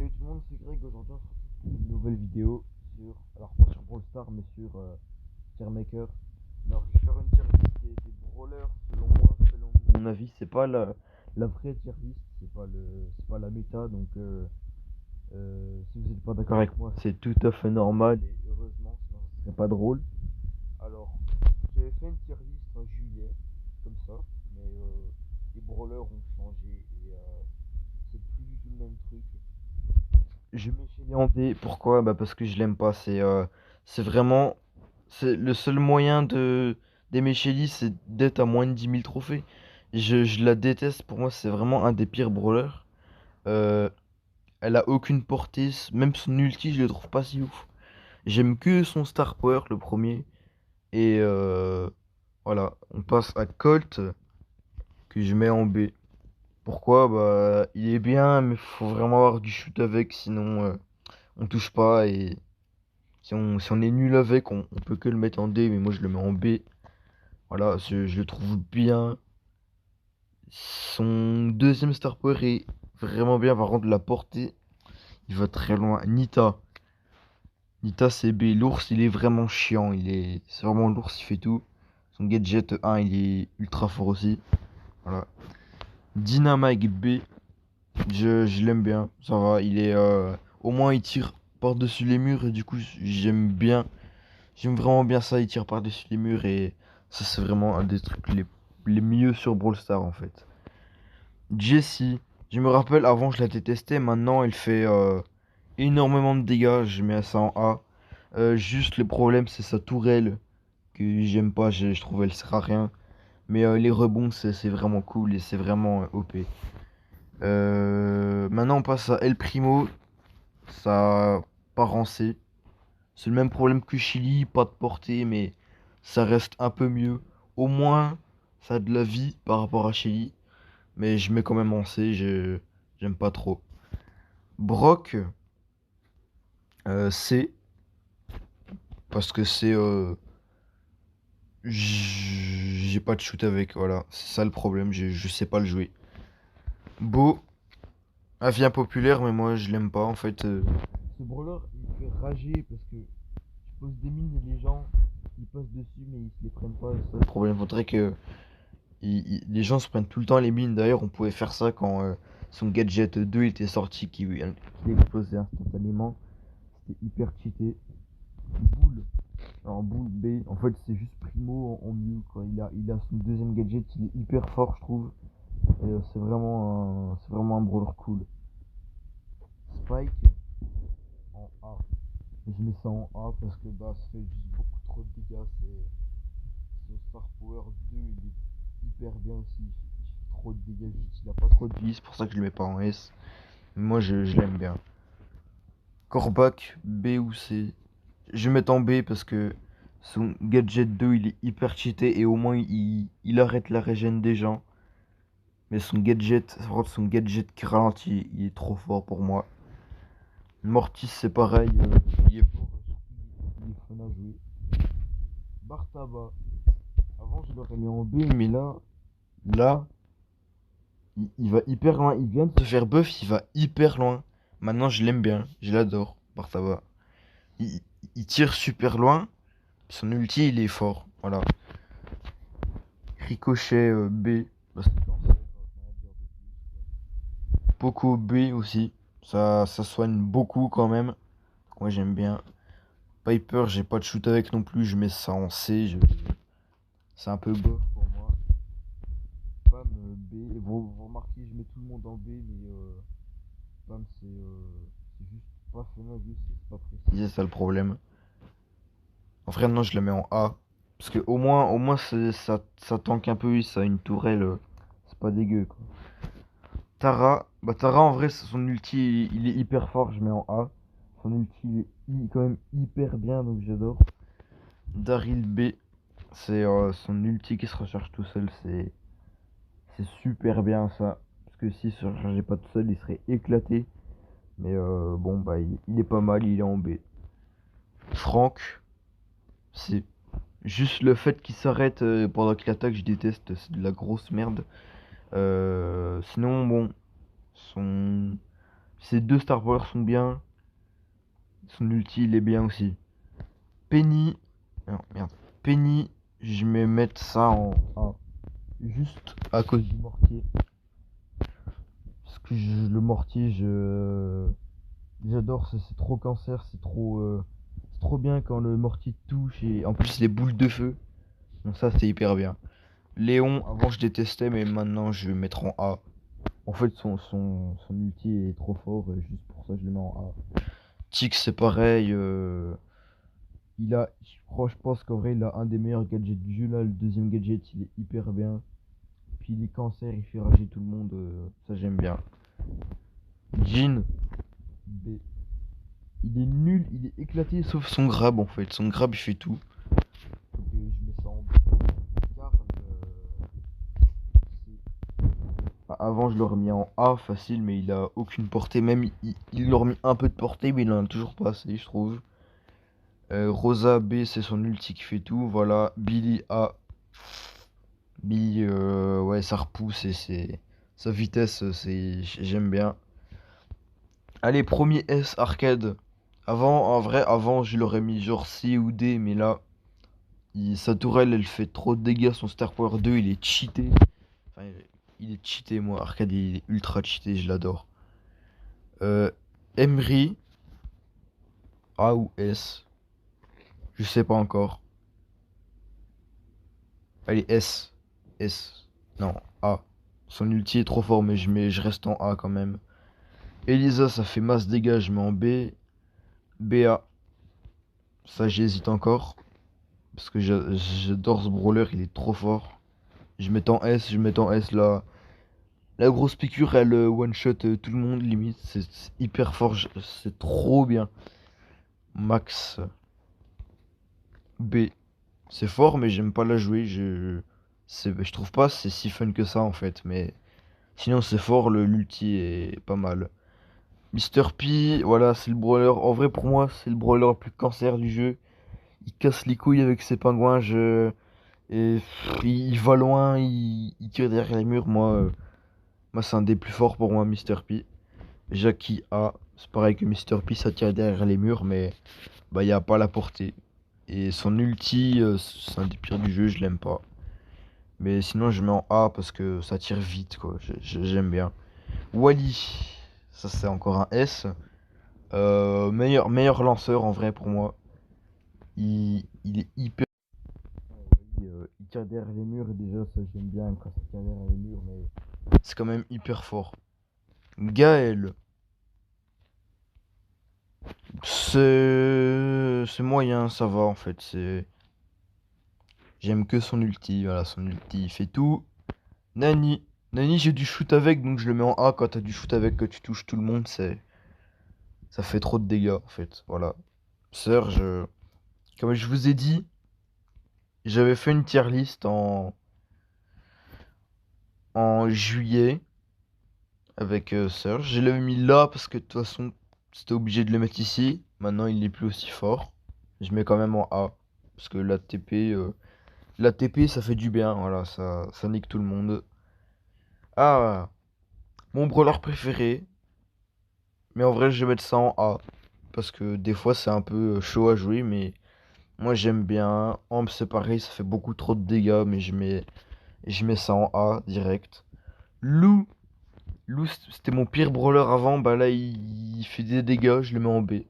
Salut tout le monde, c'est Greg. Aujourd'hui, on se retrouve pour une nouvelle vidéo sur, alors pas sur Brawl Stars, mais sur Tier Maker. Alors, je vais faire une tier list des brawlers selon moi, selon mon avis. C'est pas la vraie tier list, c'est pas la méta. Donc, si vous n'êtes pas d'accord avec moi, c'est tout à fait normal et heureusement, sinon ce serait pas drôle. Alors, j'avais fait une tier list en juillet, comme ça, mais les brawlers ont changé et c'est plus du tout le même truc. Je mets Shelly en D. Pourquoi? Bah parce que je l'aime pas. C'est vraiment. C'est le seul moyen de d'aimer Shelly, c'est d'être à moins de 10 000 trophées. Je la déteste. Pour moi, c'est vraiment un des pires brawlers. Euh, Elle a aucune portée. Même son ulti, je le trouve pas si ouf. J'aime que son Star Power, le premier. Et voilà. On passe à Colt, que je mets en B. Pourquoi? Bah, il est bien, mais faut vraiment avoir du shoot avec, sinon on touche pas. Et si on est nul avec, on peut que le mettre en D, mais moi je le mets en B. Voilà, je le trouve bien. Son deuxième star power est vraiment bien. Par contre, la portée, il va très loin. Nita. Nita, c'est B. L'ours, il est vraiment chiant. C'est vraiment l'ours, il fait tout. Son gadget 1, il est ultra fort aussi. Voilà. Dynamite B. Je l'aime bien. Ça va. Au moins, il tire par-dessus les murs. Et du coup, j'aime bien. J'aime vraiment bien ça, il tire par-dessus les murs et ça c'est vraiment un des trucs les mieux sur Brawl Stars en fait. Jessie, je me rappelle avant je la détestais, maintenant elle fait énormément de dégâts, je mets ça en A. Juste le problème c'est sa tourelle que j'aime pas, je trouve elle sert à rien. Mais les rebonds c'est vraiment cool et c'est vraiment OP. Maintenant on passe à El Primo, ça part en C. C'est le même problème que Chili, pas de portée, mais ça reste un peu mieux. Au moins, ça a de la vie par rapport à Chili. Mais je mets quand même en C, j'aime pas trop. Brock, C, parce que j'ai pas de shoot avec, voilà. C'est ça le problème, je sais pas le jouer. Beau, avis impopulaire, mais moi je l'aime pas en fait. Ce brawler, il me fait rager parce que je pose des mines et les gens, ils passent dessus, mais ils se les prennent pas. C'est ça le problème. Faudrait que les gens se prennent tout le temps les mines. D'ailleurs, on pouvait faire ça quand son gadget 2 était sorti, qui explosait instantanément. C'était hyper cheaté. Boule. Alors, boule B, en fait, c'est juste Primo en mieux, quoi. Il a son deuxième gadget, il est hyper fort, je trouve. Et c'est vraiment un brawler cool. Spike en A. Je mets ça en A parce que bah, ça fait juste beaucoup trop de dégâts. Ce Star Power 2, il est hyper bien aussi. Il fait trop de dégâts, juste, il a pas trop de vie, c'est pour ça que je le mets pas en S. Mais moi, je l'aime bien. Corbac, B ou C. Je vais mettre en B parce que son gadget 2, il est hyper cheaté et au moins, il arrête la régène des gens. Mais son gadget qui ralentit, il est trop fort pour moi. Mortis, c'est pareil, il est fort, il est fun à jouer. Bartaba, avant je l'aurais mis en B, mais là, il va hyper loin. Il vient de se faire buff, il va hyper loin. Maintenant, je l'aime bien, je l'adore, Bartaba. Il, il tire super loin, son ulti, il est fort. Voilà. Ricochet B, parce que Poco B aussi. Ça soigne beaucoup quand même. Moi, j'aime bien. Piper, j'ai pas de shoot avec non plus, je mets ça en C. C'est un peu bof pour moi. Pam B. Vous remarquez, je mets tout le monde en B, mais Pam c'est juste pas fun à jouer, c'est pas précis. C'est ça le problème. En vrai, non, je la mets en A. Parce que au moins ça tank un peu, ça a une tourelle. C'est pas dégueu quoi. Tara, bah Tara en vrai, son ulti il est hyper fort, je mets en A. Son ulti il est quand même hyper bien, donc j'adore. Daryl B, c'est son ulti qui se recharge tout seul, c'est super bien ça. Parce que s'il se rechargeait pas tout seul, il serait éclaté. Mais bon, bah il est pas mal, il est en B. Franck, c'est juste le fait qu'il s'arrête pendant qu'il attaque, je déteste, c'est de la grosse merde. Sinon, bon, son, Ces deux Star Power sont bien. Son ulti, il est bien aussi. Penny. Non, merde. Penny, je vais mettre ça en A. Juste à cause du mortier. Parce que le mortier, j'adore, c'est trop cancer, c'est trop bien quand le mortier touche et en plus les boules de feu. Donc ça, c'est hyper bien. Léon, avant je détestais, mais maintenant je vais mettre en A. En fait, son ulti est trop fort, et juste pour ça, je le mets en A. Tix, c'est pareil. Je pense qu'en vrai, il a un des meilleurs gadgets du jeu. Là, le deuxième gadget, il est hyper bien. Puis les cancers, il fait rager tout le monde. Ça, j'aime bien. Jean, B. Il est nul, il est éclaté, sauf son grab en fait. Son grab, il fait tout. Donc, je mets ça en B. Car, avant, je l'aurais mis en A facile, mais il a aucune portée. Même, il leur mis un peu de portée, mais il en a toujours pas assez, je trouve. Rosa B, c'est son ulti qui fait tout. Voilà. Billy A. Billy, ouais, ça repousse et c'est. Sa vitesse, j'aime bien. Allez, premier S arcade. Avant, en vrai, avant, je l'aurais mis genre C ou D, mais là, sa tourelle, elle fait trop de dégâts. Son Star Power 2, il est cheaté. Enfin, il est cheaté, moi. Arcade, il est ultra cheaté, je l'adore. Emery, A ou S, je sais pas encore. Allez, S. S. Non, A. Son ulti est trop fort, mais je reste en A quand même. Elisa, ça fait masse dégâts, je mets en B. BA, ça j'hésite encore. Parce que j'adore ce brawler, il est trop fort. Je mets en S là. La grosse piqûre, elle one shot tout le monde limite. C'est hyper fort, c'est trop bien. Max B. C'est fort, mais j'aime pas la jouer. Je trouve pas c'est si fun que ça en fait. Mais sinon, c'est fort, l'ulti est pas mal. Mister P, voilà, c'est le brawler. En vrai, pour moi, c'est le brawler le plus cancer du jeu. Il casse les couilles avec ses pingouins. Et il va loin, il tire derrière les murs. Moi c'est un des plus forts pour moi, Mister P. Jackie A, c'est pareil que Mister P, ça tire derrière les murs, mais bah, il n'y a pas la portée. Et son ulti, c'est un des pires du jeu, je l'aime pas. Mais sinon, je mets en A parce que ça tire vite, quoi. J'aime bien. Wally, ça c'est encore un S. Meilleur lanceur en vrai pour moi. Il est hyper. Il tire derrière les murs et déjà ça j'aime bien quand ça tire derrière les murs, mais c'est quand même hyper fort. Gaël, c'est moyen, ça va en fait. J'aime que son ulti, voilà, son ulti il fait tout. Nani, Nani j'ai du shoot avec donc je le mets en A. Quand t'as du shoot avec que tu touches tout le monde, ça fait trop de dégâts en fait. Voilà. Surge, comme je vous ai dit, j'avais fait une tier list en juillet avec Surge. Je l'avais mis là parce que de toute façon c'était obligé de le mettre ici. Maintenant il n'est plus aussi fort. Je mets quand même en A parce que l'ATP ça fait du bien. Voilà, ça nique tout le monde. Ah, mon brawler préféré. Mais en vrai je vais mettre ça en A parce que des fois c'est un peu chaud à jouer, mais moi j'aime bien. Amp c'est pareil, ça fait beaucoup trop de dégâts, mais je mets ça en A direct. Lou, Lou c'était mon pire brawler avant, bah là il fait des dégâts, je le mets en B.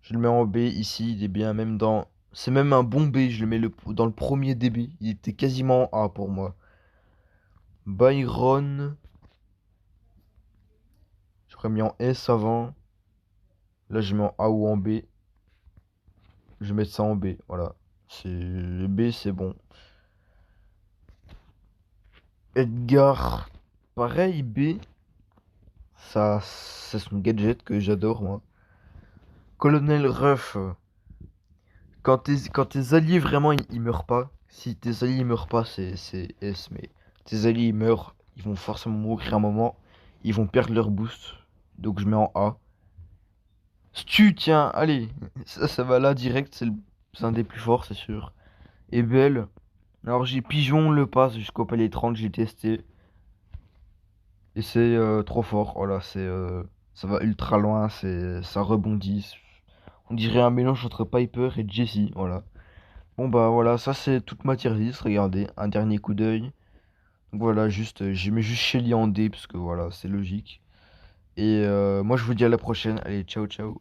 Je le mets en B ici, il est bien même dans. C'est même un bon B, je le mets dans le premier DB. Il était quasiment en A pour moi. Byron, j'aurais mis en S avant. Là je mets en A ou en B. Je vais mettre ça en B, voilà. B, c'est bon. Edgar, pareil, B. Ça, c'est son gadget que j'adore, moi. Colonel Ruff, quand tes alliés vraiment ils meurent pas, si tes alliés ils meurent pas, c'est S, mais tes alliés ils meurent, ils vont forcément mourir à un moment, ils vont perdre leur boost, donc je mets en A. Stu, tiens, allez, ça va là direct, c'est un des plus forts, c'est sûr. Et Belle, alors j'ai Pigeon le pass jusqu'au palier 30, j'ai testé, et c'est trop fort, voilà, Ça va ultra loin, ça rebondit. On dirait un mélange entre Piper et Jessie, voilà. Bon bah voilà, ça c'est toute ma tier list, regardez, un dernier coup d'œil. Donc voilà, juste, j'ai mis juste Shelly en D, parce que voilà, c'est logique. Et moi je vous dis à la prochaine, allez, ciao ciao.